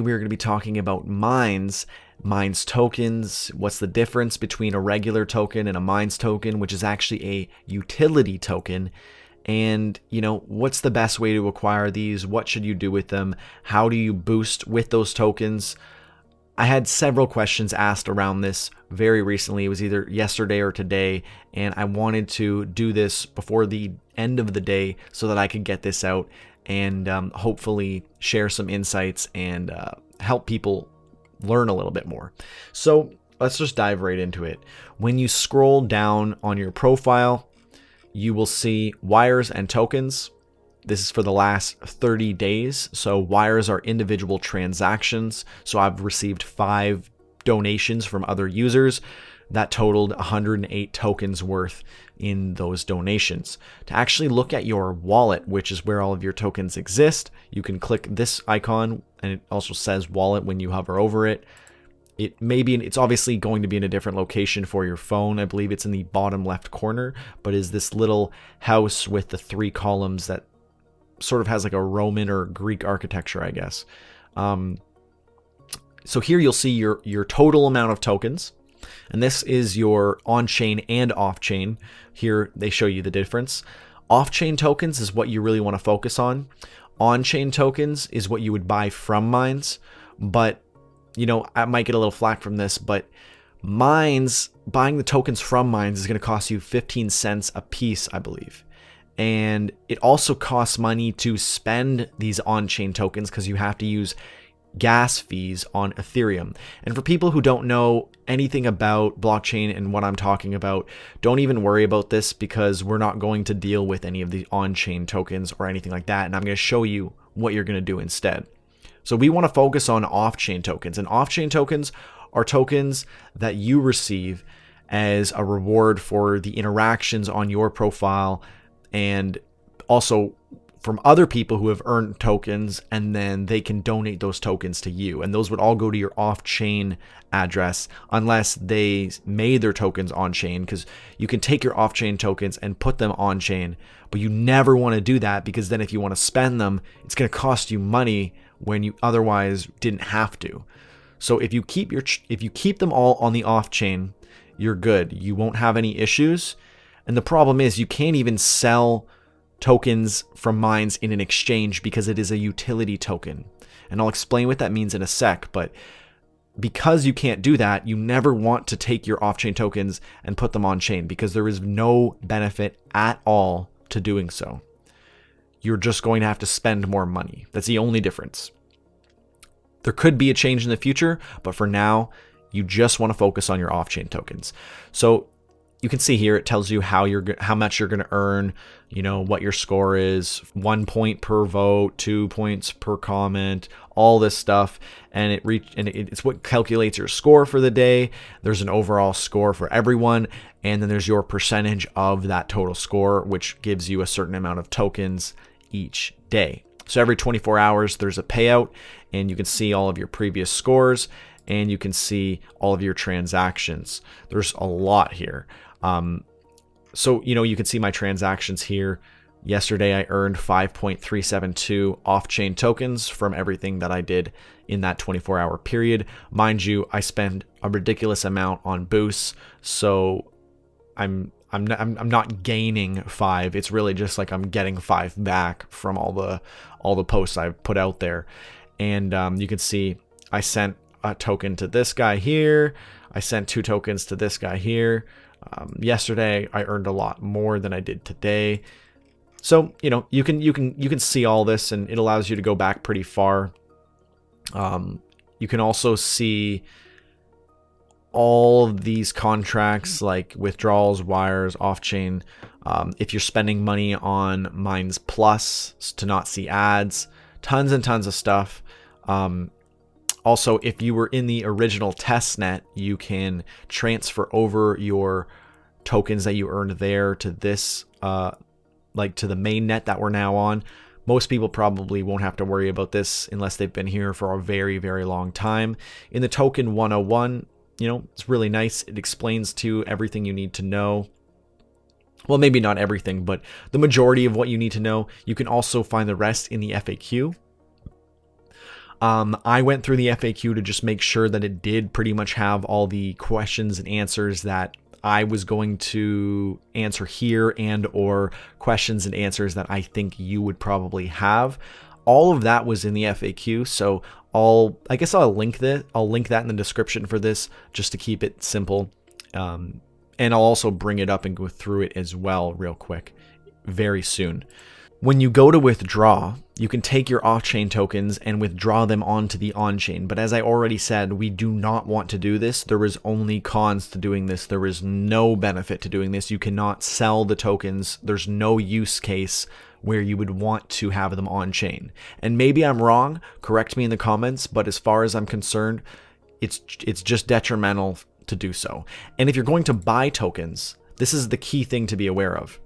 we're going to be talking about mines tokens, what's the difference between a regular token and a mines token, which is actually a utility token, and what's the best way to acquire these, what should you do with them, how do you boost with those tokens. I had several questions asked around this very recently. It was either yesterday or today, and I wanted to do this before the end of the day so that I could get this out and hopefully share some insights and help people learn a little bit more. So let's just dive right into it. When you scroll down on your profile, you will see wires and tokens. This is for the last 30 days. So wires are individual transactions. So I've received 5 donations from other users that totaled 108 tokens worth in those donations. To actually look at your wallet, which is where all of your tokens exist, you can click this icon, and it also says wallet when you hover over it. It's obviously going to be in a different location for your phone. I believe it's in the bottom left corner, but is this little house with the 3 columns that sort of has like a Roman or Greek architecture, I guess. So here you'll see your total amount of tokens, and this is your on-chain and off-chain. Here they show you the difference. Off-chain tokens is what you really want to focus on. On-chain tokens is what you would buy from mines, but I might get a little flack from this, but mines, buying the tokens from mines is going to cost you 15 cents a piece, I believe. And it also costs money to spend these on-chain tokens because you have to use gas fees on Ethereum. And for people who don't know anything about blockchain and what I'm talking about, don't even worry about this because we're not going to deal with any of the on-chain tokens or anything like that. And I'm going to show you what you're going to do instead. So we want to focus on off-chain tokens, and off-chain tokens are tokens that you receive as a reward for the interactions on your profile, and also from other people who have earned tokens, and then they can donate those tokens to you. And those would all go to your off-chain address unless they made their tokens on-chain, because you can take your off-chain tokens and put them on-chain, but you never want to do that because then if you want to spend them, it's going to cost you money when you otherwise didn't have to. So if you keep them all on the off-chain, you're good. You won't have any issues. And the problem is you can't even sell tokens from mines in an exchange because it is a utility token. And I'll explain what that means in a sec, but because you can't do that, you never want to take your off-chain tokens and put them on-chain because there is no benefit at all to doing so. You're just going to have to spend more money. That's the only difference. There could be a change in the future, but for now, you just want to focus on your off-chain tokens. So you can see here, it tells you how much you're going to earn, what your score is, 1 point per vote, 2 points per comment, all this stuff. And it's what calculates your score for the day. There's an overall score for everyone. And then there's your percentage of that total score, which gives you a certain amount of tokens each day. So every 24 hours, there's a payout, and you can see all of your previous scores, and you can see all of your transactions. There's a lot here. So, you can see my transactions here. Yesterday, I earned 5.372 off-chain tokens from everything that I did in that 24-hour period. Mind you, I spend a ridiculous amount on boosts, so I'm not gaining 5. It's really just like I'm getting 5 back from all the posts I've put out there. And you can see I sent a token to this guy here. I sent 2 tokens to this guy here. Yesterday I earned a lot more than I did today. So you can see all this, and it allows you to go back pretty far. You can also see all of these contracts like withdrawals, wires, off-chain. If you're spending money on Mines Plus to not see ads, tons and tons of stuff. Also, if you were in the original test net, you can transfer over your tokens that you earned there to this, like to the main net that we're now on. Most people probably won't have to worry about this unless they've been here for a very, very long time. In the token 101, it's really nice. It explains to you everything you need to know. Well, maybe not everything, but the majority of what you need to know. You can also find the rest in the FAQ. I went through the FAQ to just make sure that it did pretty much have all the questions and answers that I was going to answer here, and or questions and answers that I think you would probably have. All of that was in the FAQ, so I guess I'll link that in the description for this, just to keep it simple. And I'll also bring it up and go through it as well real quick very soon. When you go to withdraw, you can take your off-chain tokens and withdraw them onto the on-chain. But as I already said, we do not want to do this. There is only cons to doing this. There is no benefit to doing this. You cannot sell the tokens. There's no use case where you would want to have them on-chain. And maybe I'm wrong, correct me in the comments, but as far as I'm concerned, it's just detrimental to do so. And if you're going to buy tokens, this is the key thing to be aware of.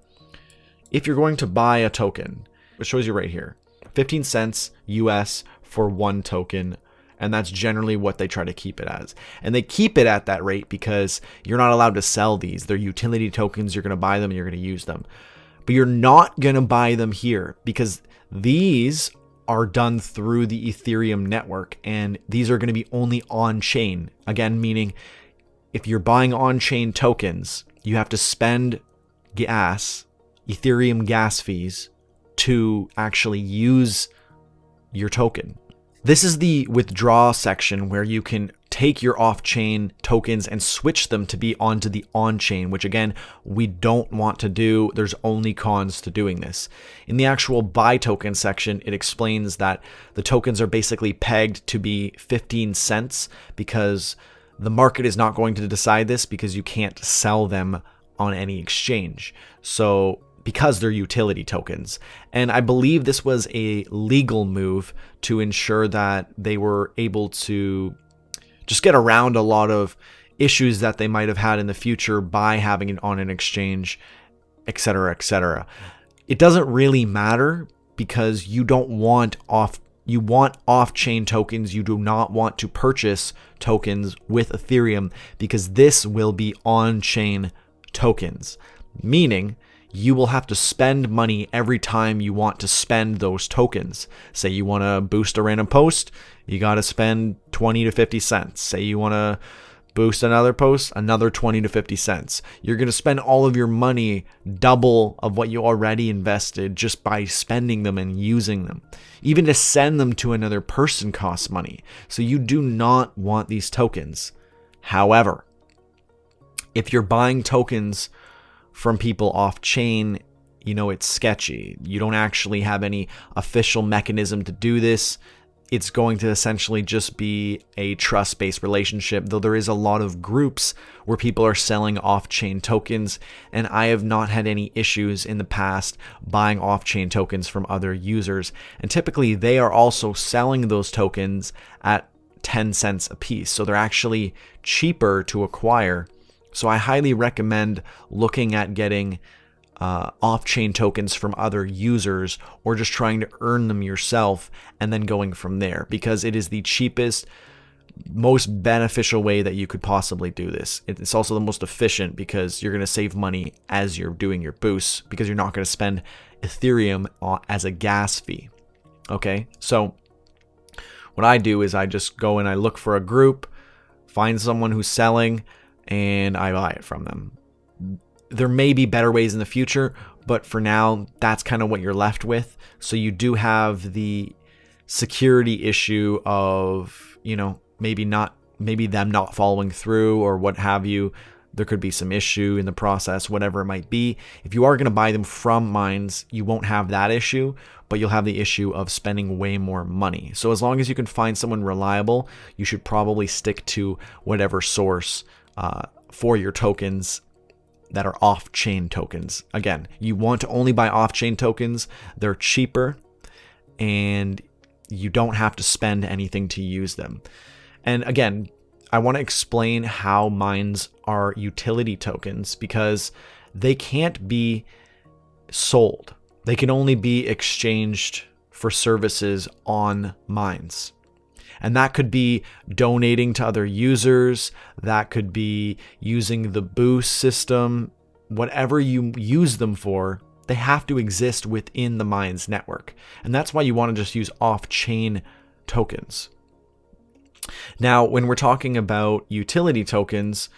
If you're going to buy a token, it shows you right here, 15 cents US for one token, and that's generally what they try to keep it as. And they keep it at that rate because you're not allowed to sell these. They're utility tokens. You're going to buy them and you're going to use them. But you're not going to buy them here because these are done through the Ethereum network, and these are going to be only on-chain. Again, meaning if you're buying on-chain tokens, you have to spend Ethereum gas fees to actually use your token. This is the withdraw section where you can take your off-chain tokens and switch them to be onto the on-chain, which again, we don't want to do. There's only cons to doing this. In the actual buy token section, it explains that the tokens are basically pegged to be 15 cents because the market is not going to decide this because you can't sell them on any exchange. So because they're utility tokens. And I believe this was a legal move to ensure that they were able to just get around a lot of issues that they might have had in the future by having it on an exchange, etc., etc. It doesn't really matter because you want off-chain tokens. You do not want to purchase tokens with Ethereum because this will be on-chain tokens, meaning you will have to spend money every time you want to spend those tokens. Say you want to boost a random post, you got to spend 20 to 50 cents. Say you want to boost another post, another 20 to 50 cents. You're going to spend all of your money, double of what you already invested, just by spending them and using them. Even to send them to another person costs money. So you do not want these tokens. However, if you're buying tokens from people off chain, it's sketchy. You don't actually have any official mechanism to do this. It's going to essentially just be a trust-based relationship, though there is a lot of groups where people are selling off-chain tokens, and I have not had any issues in the past buying off-chain tokens from other users. And typically they are also selling those tokens at 10 cents a piece, so they're actually cheaper to acquire. So I highly recommend looking at getting off-chain tokens from other users, or just trying to earn them yourself and then going from there, because it is the cheapest, most beneficial way that you could possibly do this. It's also the most efficient because you're going to save money as you're doing your boosts because you're not going to spend Ethereum as a gas fee. Okay, so what I do is I just go and I look for a group, find someone who's selling, and I buy it from them. There may be better ways in the future, but for now, that's kind of what you're left with. So you do have the security issue of, maybe them not following through or what have you. There could be some issue in the process, whatever it might be. If you are going to buy them from mines, you won't have that issue, but you'll have the issue of spending way more money. So as long as you can find someone reliable, you should probably stick to whatever source for your tokens that are off-chain tokens. Again, you want to only buy off-chain tokens. They're cheaper and you don't have to spend anything to use them. And again, I want to explain how mines are utility tokens because they can't be sold. They can only be exchanged for services on mines. And that could be donating to other users. That could be using the boost system. Whatever you use them for, they have to exist within the mines network. And that's why you want to just use off-chain tokens. Now, when we're talking about utility tokens,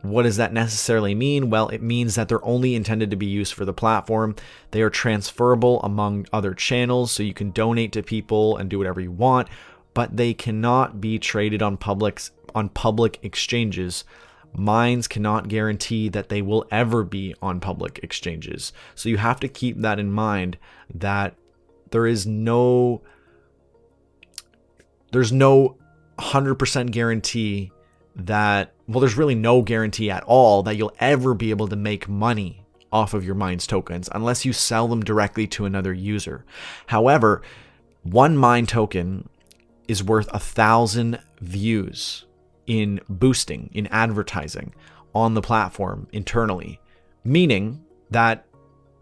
what does that necessarily mean? Well, it means that they're only intended to be used for the platform. They are transferable among other channels, so you can donate to people and do whatever you want, but they cannot be traded on public exchanges. Mines cannot guarantee that they will ever be on public exchanges. So you have to keep that in mind, that there's no 100% guarantee that, well, there's really no guarantee at all that you'll ever be able to make money off of your Mines tokens unless you sell them directly to another user. However, one Mine token is worth 1,000 views in boosting, in advertising on the platform internally, meaning that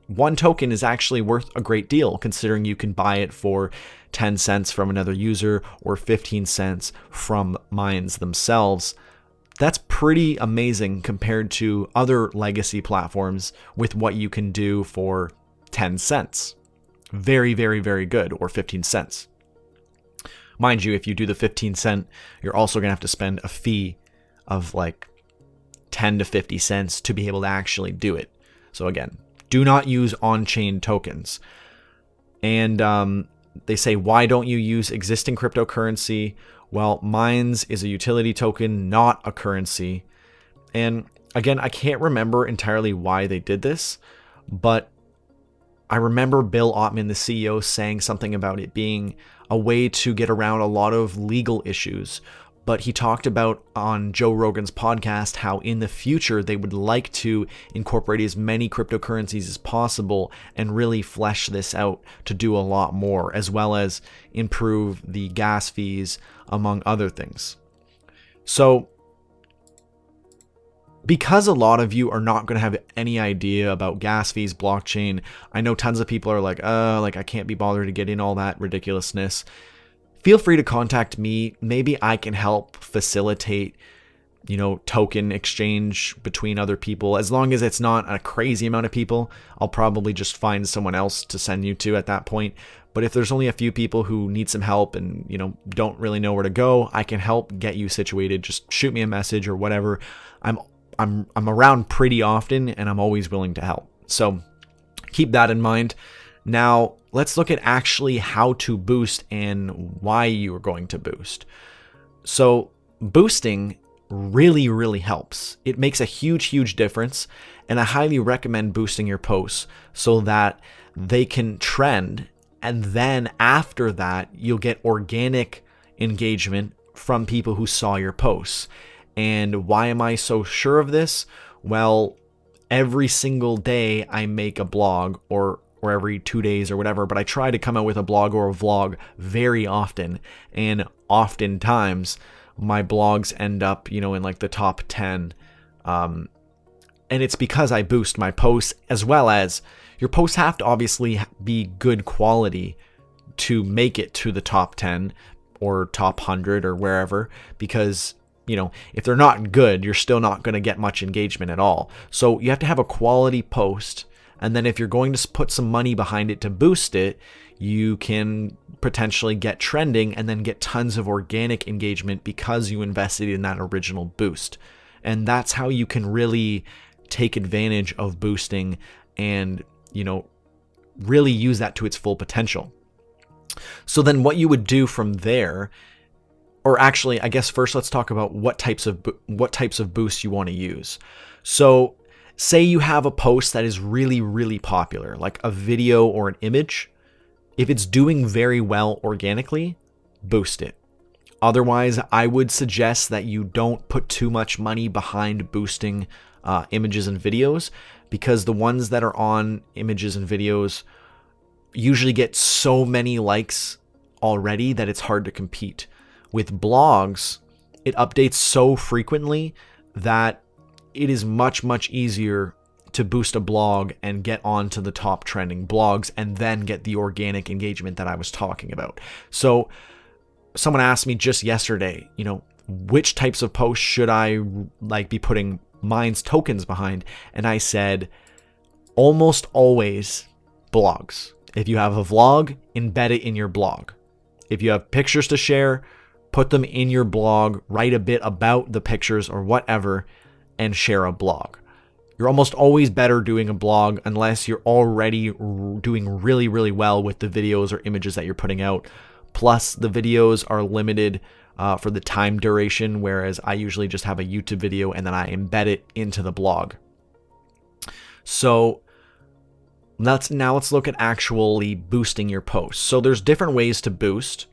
one token is actually worth a great deal, considering you can buy it for 10 cents from another user or 15 cents from Mines themselves. That's pretty amazing compared to other legacy platforms with what you can do for 10 cents. Very, very, very good, or 15 cents. Mind you, if you do the 15 cent, you're also going to have to spend a fee of like 10 to 50 cents to be able to actually do it. So again, do not use on-chain tokens. And they say, why don't you use existing cryptocurrency? Well, Mines is a utility token, not a currency. And again, I can't remember entirely why they did this, but I remember Bill Ottman, the CEO, saying something about it being a way to get around a lot of legal issues. But he talked about on Joe Rogan's podcast how in the future they would like to incorporate as many cryptocurrencies as possible and really flesh this out to do a lot more, as well as improve the gas fees, among other things. So because a lot of you are not going to have any idea about gas fees, blockchain, I know tons of people are like, I can't be bothered to get in all that ridiculousness. Feel free to contact me. Maybe I can help facilitate, token exchange between other people. As long as it's not a crazy amount of people, I'll probably just find someone else to send you to at that point. But if there's only a few people who need some help and, don't really know where to go, I can help get you situated. Just shoot me a message or whatever. I'm around pretty often and I'm always willing to help. So keep that in mind. Now, let's look at actually how to boost and why you are going to boost. So boosting really, really helps. It makes a huge, huge difference. And I highly recommend boosting your posts so that they can trend. And then after that, you'll get organic engagement from people who saw your posts. And why am I so sure of this? Well, every single day I make a blog, or every 2 days or whatever, but I try to come out with a blog or a vlog very often. And oftentimes my blogs end up, in like the top 10. And it's because I boost my posts, as well as your posts have to obviously be good quality to make it to the top 10 or top 100 or wherever, because if they're not good, you're still not going to get much engagement at all. So you have to have a quality post. And then if you're going to put some money behind it to boost it, you can potentially get trending and then get tons of organic engagement because you invested in that original boost. And that's how you can really take advantage of boosting and, really use that to its full potential. So then what you would do from there, or actually, I guess first let's talk about what types of boosts you want to use. So say you have a post that is really, really popular, like a video or an image. If it's doing very well organically, boost it. Otherwise, I would suggest that you don't put too much money behind boosting images and videos, because the ones that are on images and videos usually get so many likes already that it's hard to compete. With blogs, it updates so frequently that it is much, much easier to boost a blog and get onto the top trending blogs and then get the organic engagement that I was talking about. So someone asked me just yesterday, which types of posts should I be putting Mines tokens behind? And I said, almost always blogs. If you have a vlog, embed it in your blog. If you have pictures to share, put them in your blog, write a bit about the pictures or whatever, and share a blog. You're almost always better doing a blog unless you're already doing really, really well with the videos or images that you're putting out. Plus, the videos are limited for the time duration, whereas I usually just have a YouTube video and then I embed it into the blog. So now let's look at actually boosting your posts. So there's different ways to boost.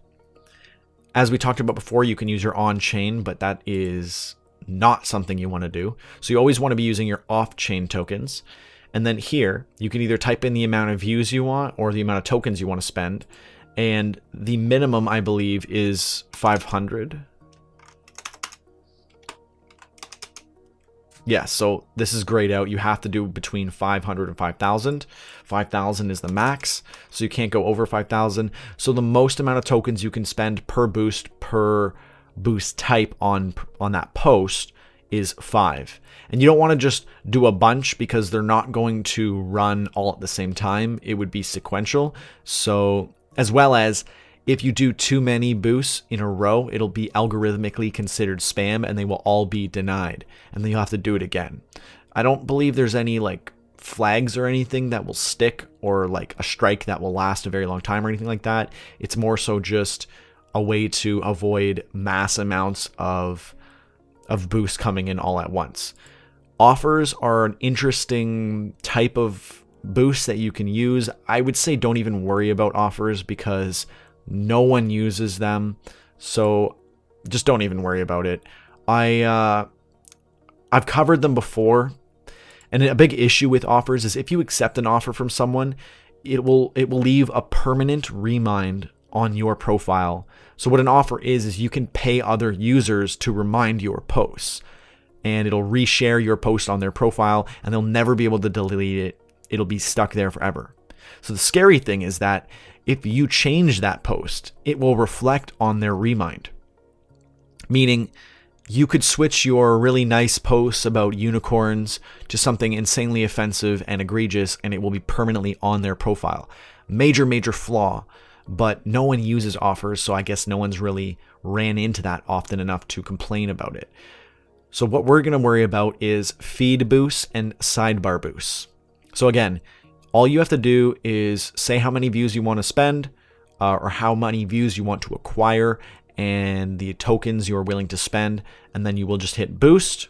As we talked about before, you can use your on-chain, but that is not something you want to do. So you always want to be using your off-chain tokens. And then here, you can either type in the amount of views you want or the amount of tokens you want to spend. And the minimum, I believe, is 500. Yeah, so this is grayed out. You have to do between 500 and 5,000. 5,000 is the max, so you can't go over 5,000. So the most amount of tokens you can spend per boost type on that post is 5. And you don't want to just do a bunch because they're not going to run all at the same time. It would be sequential. So as well as if you do too many boosts in a row, it'll be algorithmically considered spam and they will all be denied. And then you'll have to do it again. I don't believe there's any like flags or anything that will stick or like a strike that will last a very long time or anything like that. It's more so just a way to avoid mass amounts of boosts coming in all at once. Offers are an interesting type of boost that you can use. I would say don't even worry about offers because no one uses them, so just don't even worry about it. I've covered them before, and a big issue with offers is if you accept an offer from someone, it will leave a permanent remind on your profile. So what an offer is you can pay other users to remind your posts, and it'll reshare your post on their profile, and they'll never be able to delete it. It'll be stuck there forever. So the scary thing is that if you change that post, it will reflect on their remind. Meaning you could switch your really nice posts about unicorns to something insanely offensive and egregious, and it will be permanently on their profile. Major, major flaw, but no one uses offers, so I guess no one's really ran into that often enough to complain about it. So what we're going to worry about is feed boosts and sidebar boosts. So again, all you have to do is say how many views you want to spend or how many views you want to acquire and the tokens you're willing to spend, and then you will just hit boost.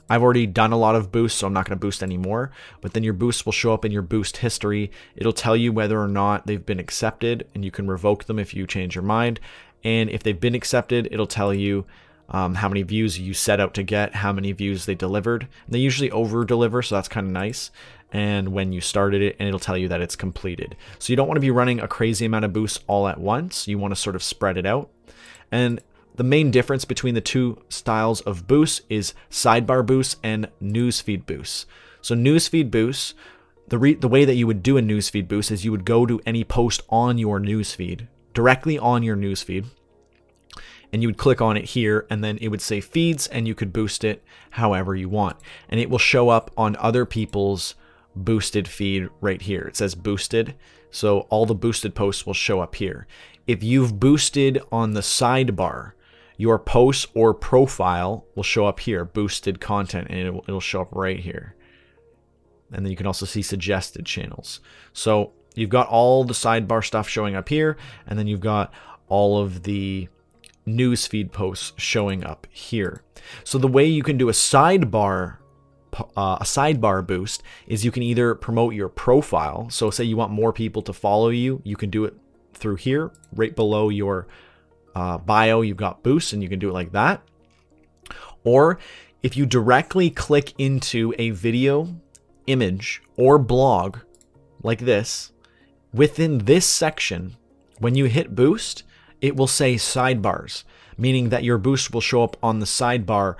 I've already done a lot of boosts, so I'm not going to boost anymore, but then your boosts will show up in your boost history. It'll tell you whether or not they've been accepted, and you can revoke them if you change your mind. And if they've been accepted, it'll tell you how many views you set out to get, how many views they delivered. And they usually over-deliver, so that's kind of nice. And when you started it, and it'll tell you that it's completed. So you don't want to be running a crazy amount of boosts all at once. You want to sort of spread it out. And the main difference between the two styles of boosts is sidebar boosts and newsfeed boosts. So newsfeed boosts, the way that you would do a newsfeed boost is you would go to any post on your newsfeed, directly on your newsfeed, and you would click on it here, and then it would say feeds, and you could boost it however you want. And it will show up on other people's boosted feed right here. It says boosted, so all the boosted posts will show up here. If you've boosted on the sidebar, your post or profile will show up here, boosted content, and it'll show up right here. And then you can also see suggested channels. So you've got all the sidebar stuff showing up here, and then you've got all of the newsfeed posts showing up here. So the way you can do a sidebar boost is you can either promote your profile. So say you want more people to follow you, you can do it through here, right below your bio, you've got boosts, and you can do it like that. Or if you directly click into a video, image, or blog like this, within this section, when you hit boost, it will say sidebars, meaning that your boost will show up on the sidebar,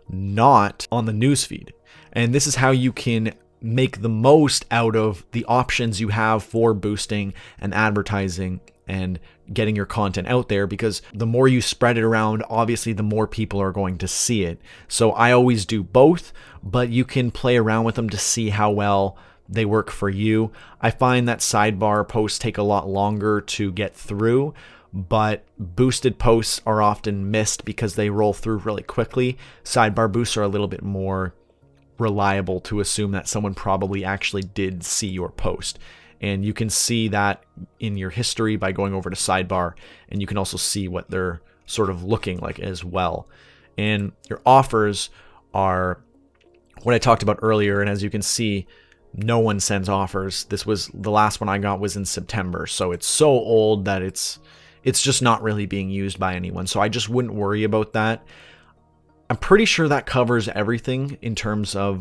not on the newsfeed. And this is how you can make the most out of the options you have for boosting and advertising and getting your content out there, because the more you spread it around, obviously the more people are going to see it. So I always do both, but you can play around with them to see how well they work for you. I find that sidebar posts take a lot longer to get through, but boosted posts are often missed because they roll through really quickly. Sidebar boosts are a little bit more reliable to assume that someone probably actually did see your post. And you can see that in your history by going over to sidebar, and you can also see what they're sort of looking like as well. And your offers are what I talked about earlier, and as you can see, no one sends offers. This was the last one I got was in September, so it's so old that it's just not really being used by anyone. So I just wouldn't worry about that. I'm pretty sure that covers everything in terms of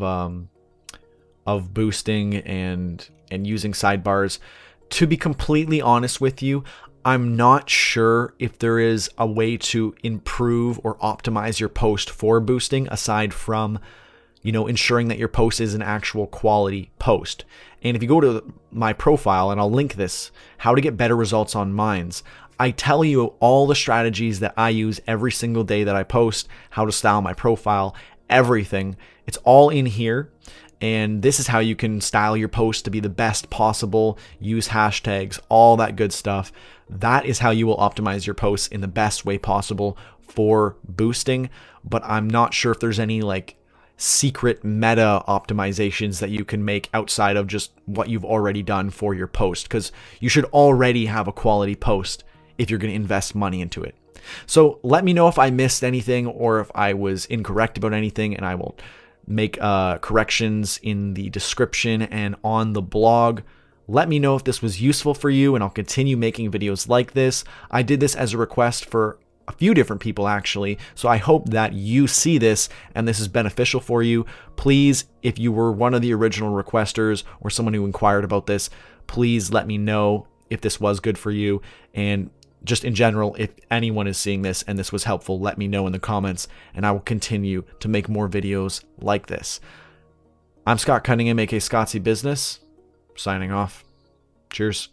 boosting and using sidebars. To be completely honest with you, I'm not sure if there is a way to improve or optimize your post for boosting aside from, ensuring that your post is an actual quality post. And if you go to my profile, and I'll link this, how to get better results on mines, I tell you all the strategies that I use every single day that I post, how to style my profile, everything. It's all in here. And this is how you can style your post to be the best possible, use hashtags, all that good stuff. That is how you will optimize your posts in the best way possible for boosting. But I'm not sure if there's any secret meta optimizations that you can make outside of just what you've already done for your post, because you should already have a quality post if you're going to invest money into it. So let me know if I missed anything or if I was incorrect about anything, and I will make corrections in the description and on the blog. Let me know if this was useful for you, and I'll continue making videos like this. I did this as a request for a few different people actually, so I hope that you see this and this is beneficial for you. Please, if you were one of the original requesters or someone who inquired about this, please let me know if this was good for you. And just in general, if anyone is seeing this and this was helpful, let me know in the comments, and I will continue to make more videos like this. I'm Scott Cunningham, aka Scottsy Business, signing off. Cheers.